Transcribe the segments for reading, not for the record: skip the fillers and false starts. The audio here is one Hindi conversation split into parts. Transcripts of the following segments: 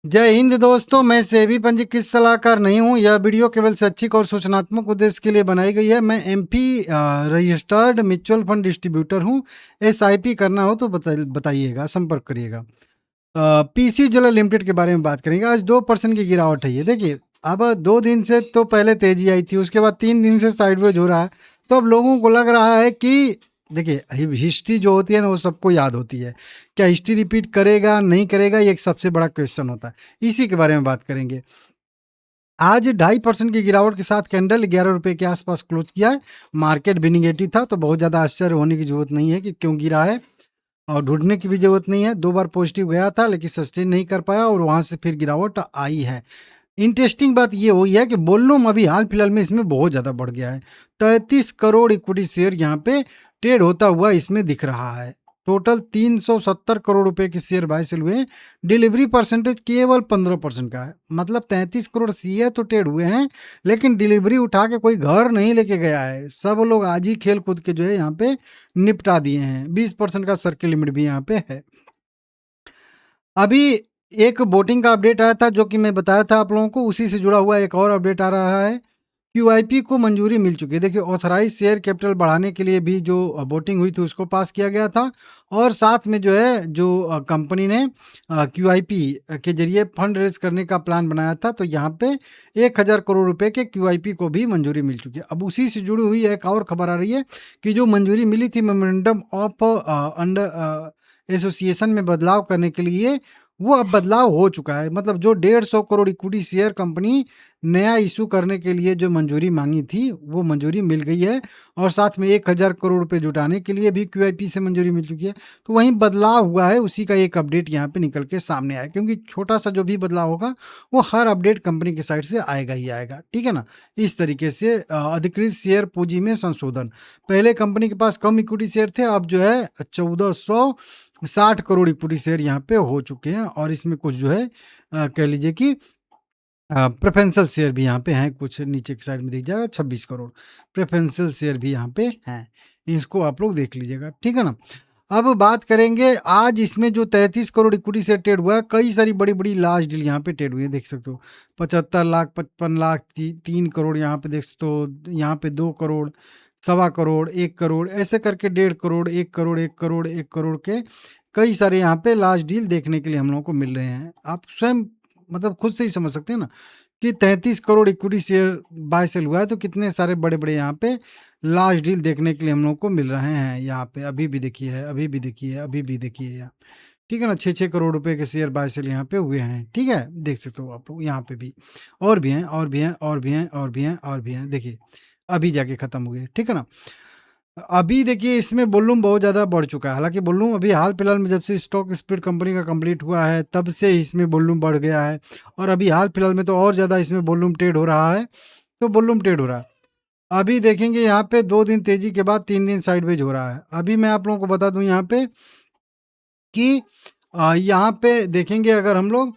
जय हिंद दोस्तों, मैं सेबी पंजीकृत सलाहकार नहीं हूँ। यह वीडियो केवल शैक्षिक और सूचनात्मक उद्देश्य के लिए बनाई गई है। मैं MP registered mutual fund distributor हूँ। एसआईपी करना हो तो बताइएगा, संपर्क करिएगा। पीसी ज्वेलर लिमिटेड के बारे में बात करेंगे। आज 2% की गिरावट है। ये देखिए, अब 2 दिन से तो पहले तेजी आई थी, उसके बाद 3 दिन से साइडवेज हो रहा है। तो अब लोगों को लग रहा है कि देखिए, हिस्ट्री जो होती है ना, वो सबको याद होती है। क्या हिस्ट्री रिपीट करेगा, नहीं करेगा, ये एक सबसे बड़ा क्वेश्चन होता है। इसी के बारे में बात करेंगे। आज 2.5% की गिरावट के साथ कैंडल 11 रुपए के आसपास क्लोज किया है। मार्केट भी निगेटिव था, तो बहुत ज़्यादा आश्चर्य होने की जरूरत नहीं है कि क्यों गिरा है, और ढूंढने की भी जरूरत नहीं है। 2 बार पॉजिटिव गया था लेकिन सस्टेन नहीं कर पाया और वहां से फिर गिरावट आई है। इंटरेस्टिंग बात ये हुई है कि वॉल्यूम अभी हाल फिलहाल में इसमें बहुत ज़्यादा बढ़ गया है। 33 करोड़ इक्विटी शेयर यहाँ पे ट्रेड होता हुआ इसमें दिख रहा है। टोटल 370 करोड़ रुपए के शेयर बाय सेल हुए हैं। डिलीवरी परसेंटेज केवल 15% का है। मतलब 33 करोड़ शेयर तो ट्रेड हुए हैं, लेकिन डिलीवरी उठा के कोई घर नहीं लेके गया है। सब लोग आज ही खेल कूद के जो है यहाँ पे निपटा दिए हैं। 20% का सर्किल लिमिट भी यहाँ पे है। अभी एक वोटिंग का अपडेट आया था, जो कि मैं बताया था आप लोगों को। उसी से जुड़ा हुआ एक और अपडेट आ रहा है। क्यूआईपी को मंजूरी मिल चुकी है। देखिए, ऑथराइज शेयर कैपिटल बढ़ाने के लिए भी जो वोटिंग हुई थी उसको पास किया गया था, और साथ में जो है जो कंपनी ने क्यूआईपी के जरिए फंड रेज करने का प्लान बनाया था, तो यहाँ पे 1000 करोड़ रुपए के क्यूआईपी को भी मंजूरी मिल चुकी है। अब उसी से जुड़ी हुई एक और खबर आ रही है कि जो मंजूरी मिली थी मेमोरेंडम ऑफ अंडर एसोसिएशन में बदलाव करने के लिए, वो अब बदलाव हो चुका है। मतलब जो 150 करोड़ इक्विटी शेयर कंपनी नया इशू करने के लिए जो मंजूरी मांगी थी, वो मंजूरी मिल गई है, और साथ में 1000 करोड़ रुपए जुटाने के लिए भी क्यूआईपी से मंजूरी मिल चुकी है। तो वहीं बदलाव हुआ है, उसी का एक अपडेट यहाँ पे निकल के सामने आया, क्योंकि छोटा सा जो भी बदलाव होगा वो हर अपडेट कंपनी की साइड से आएगा ही आएगा। ठीक है ना। इस तरीके से अधिकृत शेयर पूंजी में संशोधन। पहले कंपनी के पास कम इक्विटी शेयर थे, अब जो है 1460 करोड़ इक्विटी शेयर यहाँ पे हो चुके हैं, और इसमें कुछ जो है कह लीजिए कि प्रेफरेंशियल शेयर भी यहाँ पे हैं। कुछ नीचे की साइड में दिख जाएगा 26 करोड़ प्रेफरेंशियल शेयर भी यहाँ पे हैं। इसको आप लोग देख लीजिएगा। ठीक है ना। अब बात करेंगे, आज इसमें जो 33 करोड़ इक्विटी शेयर ट्रेड हुआ है, कई सारी बड़ी बड़ी लार्ज डील यहाँ पे ट्रेड हुई है। देख सकते हो 75 लाख, 55 लाख, 3 करोड़ यहाँ पे देख सकते हो। यहाँ पे 2 करोड़, 1.25 करोड़, 1 करोड़, ऐसे करके 1.5 करोड़, 1 करोड़, 1 करोड़, 1 करोड़ के कई सारे यहाँ पे लार्ज डील देखने के लिए हम लोगों को मिल रहे हैं। आप स्वयं मतलब खुद से ही समझ सकते हैं ना कि 33 crore equity share buy sell हुआ है, तो कितने सारे बड़े बड़े यहाँ पे लार्ज डील देखने के लिए हम लोग को मिल रहे हैं। यहाँ पे अभी भी देखिए है, अभी भी देखिए, अभी भी देखिए यहाँ। ठीक है ना। 6-6 करोड़ रुपए के शेयर बाय सेल यहाँ पे हुए हैं। ठीक है, देख सकते हो आप लोग। यहाँ पे भी और भी हैं, और भी हैं, और भी हैं, और भी हैं, और भी हैं। देखिए, अभी जाके खत्म हो गए। ठीक है ना। अभी देखिए, इसमें वॉल्यूम बहुत ज़्यादा बढ़ चुका है। हालांकि वॉल्यूम अभी हाल फिलहाल में जब से स्टॉक स्प्लिट कंपनी का कंप्लीट हुआ है, तब से इसमें वॉल्यूम बढ़ गया है, और अभी हाल फिलहाल में तो और ज़्यादा इसमें वॉल्यूम ट्रेड हो रहा है। तो वॉल्यूम ट्रेड हो रहा है। अभी देखेंगे यहाँ पे 2 दिन तेजी के बाद 3 दिन साइडवेज हो रहा है। अभी मैं आप लोगों को बता दूं यहाँ पे कि यहाँ पे देखेंगे अगर हम लोग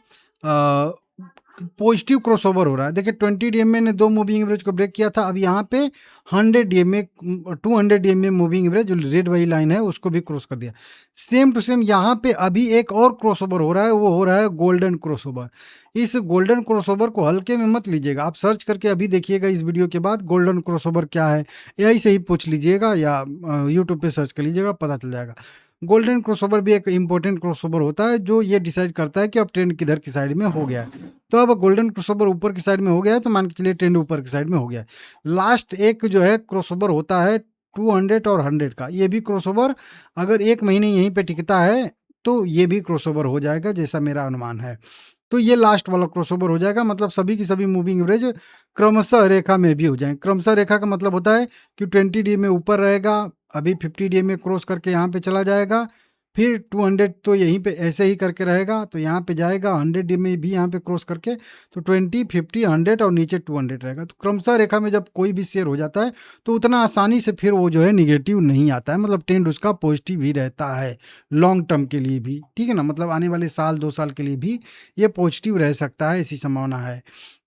पॉजिटिव क्रॉसओवर हो रहा है। देखिए, 20 डीएमए ने 2 मूविंग एवरेज को ब्रेक किया था। अब यहाँ पे 100 डीएमए, 200 डीएमए मूविंग एवरेज जो रेड वाली लाइन है उसको भी क्रॉस कर दिया। सेम टू सेम यहाँ पे अभी एक और क्रॉसओवर हो रहा है, वो हो रहा है गोल्डन क्रॉसओवर। इस गोल्डन क्रॉसओवर को हल्के में मत लीजिएगा। आप सर्च करके अभी देखिएगा इस वीडियो के बाद, गोल्डन क्रॉसओवर क्या है, यही से ही पूछ लीजिएगा, या यूट्यूब पे सर्च कर लीजिएगा, पता चल जाएगा। गोल्डन क्रॉसओवर भी एक इंपॉर्टेंट क्रॉसओवर होता है, जो ये डिसाइड करता है कि अब ट्रेंड किधर की साइड में हो गया है। तो अब गोल्डन क्रॉसओवर ऊपर की साइड में हो गया है, तो मान के चलिए ट्रेंड ऊपर की साइड में हो गया है। लास्ट एक जो है क्रॉसओवर होता है 200 और 100 का, ये भी क्रॉसओवर अगर 1 महीने यहीं पे टिकता है, तो ये भी क्रॉसओवर हो जाएगा, जैसा मेरा अनुमान है। तो ये लास्ट वाला क्रॉसओवर हो जाएगा। मतलब सभी की सभी मूविंग एवरेज क्रमशः रेखा में भी हो जाएंगे। क्रमशः रेखा का मतलब होता है कि 20 डी में ऊपर रहेगा, अभी 50 डी में क्रॉस करके यहाँ पे चला जाएगा, फिर 200 तो यहीं पे ऐसे ही करके रहेगा, तो यहाँ पे जाएगा 100 डी में भी यहाँ पे क्रॉस करके, तो 20, 50, 100 और नीचे 200 रहेगा। तो क्रमशः रेखा में जब कोई भी शेयर हो जाता है, तो उतना आसानी से फिर वो जो है निगेटिव नहीं आता है। मतलब ट्रेंड उसका पॉजिटिव ही रहता है लॉन्ग टर्म के लिए भी। ठीक है ना। मतलब आने वाले साल 2 साल के लिए भी ये पॉजिटिव रह सकता है, ऐसी संभावना है।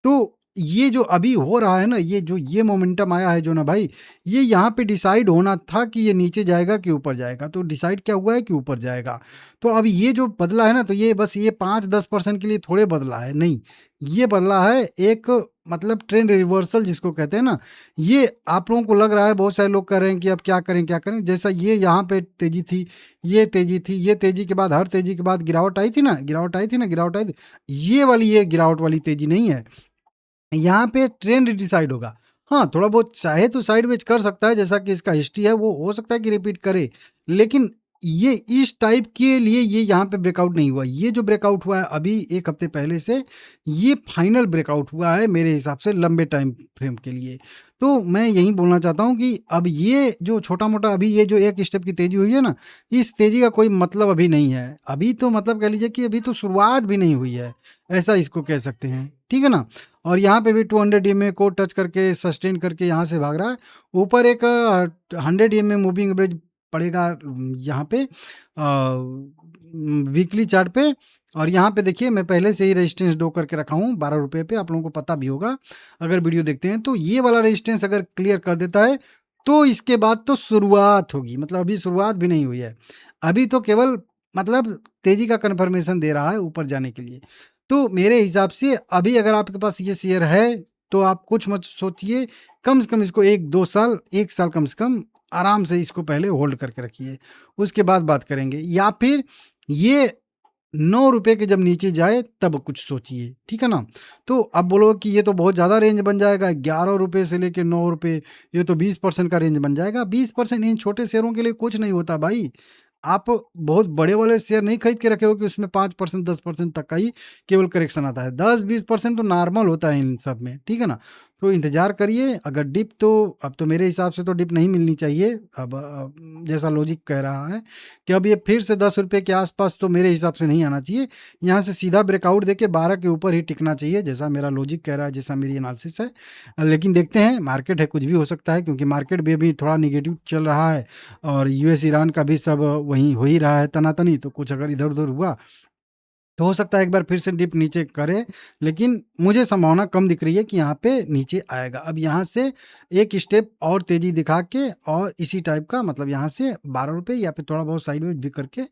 तो ये जो अभी हो रहा है ना, ये मोमेंटम आया है जो ना भाई, ये यहाँ पे डिसाइड होना था कि ये नीचे जाएगा कि ऊपर जाएगा, तो डिसाइड क्या हुआ है कि ऊपर जाएगा। तो अब ये जो बदला है ना, तो ये बस ये 5-10% के लिए थोड़े बदला है, नहीं, ये बदला है एक मतलब ट्रेंड रिवर्सल जिसको कहते हैं ना। ये आप लोगों को लग रहा है, बहुत सारे लोग कह रहे हैं कि अब क्या करें क्या करें, जैसा ये यहाँ पे तेजी थी, ये तेजी थी, ये तेजी के बाद हर तेजी के बाद गिरावट आई थी ना, गिरावट आई थी ना, गिरावट आई थी, ये गिरावट वाली तेजी नहीं है, यहाँ पे ट्रेंड डिसाइड होगा। हाँ, थोड़ा बहुत चाहे तो साइडवेज कर सकता है, जैसा कि इसका हिस्ट्री है वो हो सकता है कि रिपीट करे, लेकिन ये इस टाइप के लिए ये यहाँ पे ब्रेकआउट नहीं हुआ। ये जो ब्रेकआउट हुआ है अभी 1 हफ्ते पहले से, ये फाइनल ब्रेकआउट हुआ है मेरे हिसाब से लंबे टाइम फ्रेम के लिए। तो मैं यही बोलना चाहता हूँ कि अब ये जो छोटा-मोटा अभी ये जो एक स्टेप की तेज़ी हुई है ना, इस तेज़ी का कोई मतलब अभी नहीं है। अभी तो मतलब कह लीजिए कि अभी तो शुरुआत भी नहीं हुई है, ऐसा इसको कह सकते हैं, ठीक है ना? और यहाँ पे भी 200 ईएमए को टच करके सस्टेन करके यहाँ से भाग रहा है। ऊपर एक 100 ईएमए मूविंग एवरेज पड़ेगा यहाँ पे वीकली चार्ट पे, और यहाँ पे देखिए मैं पहले से ही रेजिस्टेंस ड्रॉ करके रखा हूँ 12 रुपये पे, आप लोगों को पता भी होगा अगर वीडियो देखते हैं। तो ये वाला रेजिस्टेंस अगर क्लियर कर देता है तो इसके बाद तो शुरुआत होगी, मतलब अभी शुरुआत भी नहीं हुई है, अभी तो केवल मतलब तेज़ी का कन्फर्मेशन दे रहा है ऊपर जाने के लिए। तो मेरे हिसाब से अभी अगर आपके पास ये शेयर है तो आप कुछ मत सोचिए, कम से कम इसको 1-2 साल, 1 साल कम से कम आराम से इसको पहले होल्ड करके रखिए, उसके बाद बात करेंगे। या फिर ये 9 रुपए के जब नीचे जाए तब कुछ सोचिए, ठीक है ना? तो अब बोलो कि ये तो बहुत ज़्यादा रेंज बन जाएगा, 11 रुपए से लेके 9 रुपए, ये तो 20% का रेंज बन जाएगा। 20% इन छोटे शेयरों के लिए कुछ नहीं होता भाई। आप बहुत बड़े वाले शेयर नहीं खरीद के रखे हो कि उसमें 5% 10% तक का ही केवल करेक्शन आता है। 10-20% तो नॉर्मल होता है इन सब में, ठीक है ना? तो इंतज़ार करिए, अगर डिप तो अब तो मेरे हिसाब से तो डिप नहीं मिलनी चाहिए। अब जैसा लॉजिक कह रहा है कि अब ये फिर से 10 रुपए के आस-पास तो मेरे हिसाब से नहीं आना चाहिए। यहाँ से सीधा ब्रेकआउट देके 12 के ऊपर ही टिकना चाहिए, जैसा मेरा लॉजिक कह रहा है, जैसा मेरी एनालिसिस है। लेकिन देखते हैं, मार्केट है, कुछ भी हो सकता है, क्योंकि मार्केट भी अभी थोड़ा नेगेटिव चल रहा है और यूएस ईरान का भी सब वहीं हो ही रहा है तनातनी, तो कुछ अगर इधर-उधर हुआ तो हो सकता है एक बार फिर से डिप नीचे करे, लेकिन मुझे संभावना कम दिख रही है कि यहाँ पे नीचे आएगा। अब यहाँ से एक स्टेप और तेज़ी दिखा के और इसी टाइप का, मतलब यहाँ से 12 रुपए या फिर थोड़ा बहुत साइडवेज भी करके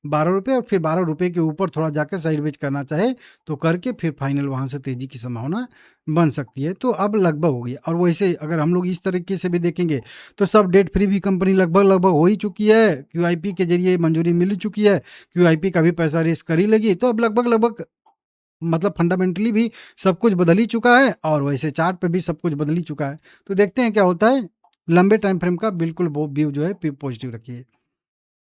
12 रुपए, और फिर 12 रुपए के ऊपर थोड़ा जाकर साइडवेज करना चाहे तो करके फिर फाइनल वहाँ से तेज़ी की संभावना बन सकती है। तो अब लगभग हो गई, और वैसे अगर हम लोग इस तरीके से भी देखेंगे तो सब डेट फ्री भी कंपनी लगभग हो ही चुकी है, क्यूआईपी के जरिए मंजूरी मिल चुकी है, क्यूआईपी का भी पैसा रेस कर ही लगी, तो अब लगभग मतलब फंडामेंटली भी सब कुछ बदल ही चुका है और वैसे चार्ट पे भी सब कुछ बदल ही चुका है। तो देखते हैं क्या होता है। लंबे टाइम फ्रेम का बिल्कुल वो व्यू जो है पॉजिटिव रखिए।